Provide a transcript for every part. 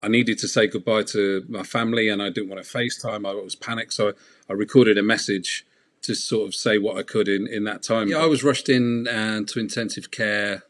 I needed to say goodbye to my family and I didn't want to FaceTime. I was panicked. So I recorded a message to sort of say what I could in that time. Yeah, I was rushed in to intensive care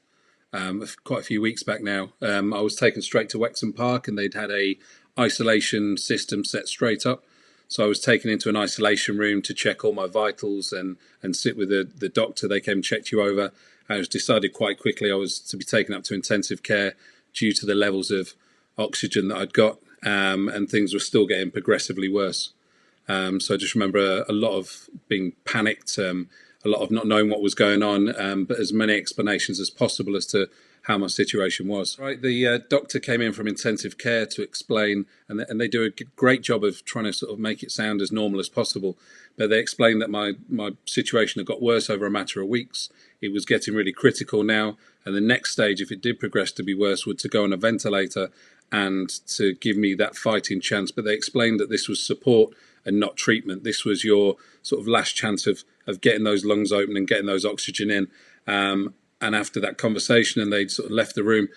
quite a few weeks back now. I was taken straight to Wexham Park and they'd had a isolation system set straight up. So I was taken into an isolation room to check all my vitals and sit with the doctor. They came and checked you over. I was decided quite quickly I was to be taken up to intensive care due to the levels of oxygen that I'd got, and things were still getting progressively worse. So I just remember a lot of being panicked, a lot of not knowing what was going on, but as many explanations as possible as to how my situation was. Right, the doctor came in from intensive care to explain, and they do a great job of trying to sort of make it sound as normal as possible. But they explained that my situation had got worse over a matter of weeks. It was getting really critical now, and the next stage, if it did progress to be worse, would to go on a ventilator and to give me that fighting chance. But they explained that this was support and not treatment. This was your sort of last chance of getting those lungs open and getting those oxygen in. And after that conversation and they'd sort of left the room,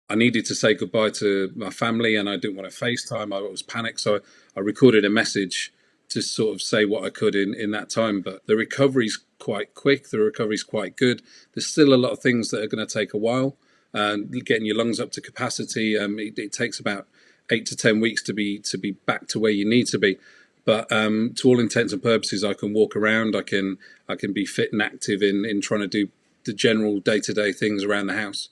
I needed to say goodbye to my family and I didn't want to FaceTime. I was panicked. So I recorded a message to sort of say what I could in that time. But the recovery's quite quick. The recovery's quite good. There's still a lot of things that are going to take a while. Getting your lungs up to capacity, it takes about 8 to 10 weeks to be back to where you need to be. But to all intents and purposes, I can walk around. I can be fit and active in trying to do the general day-to-day things around the house.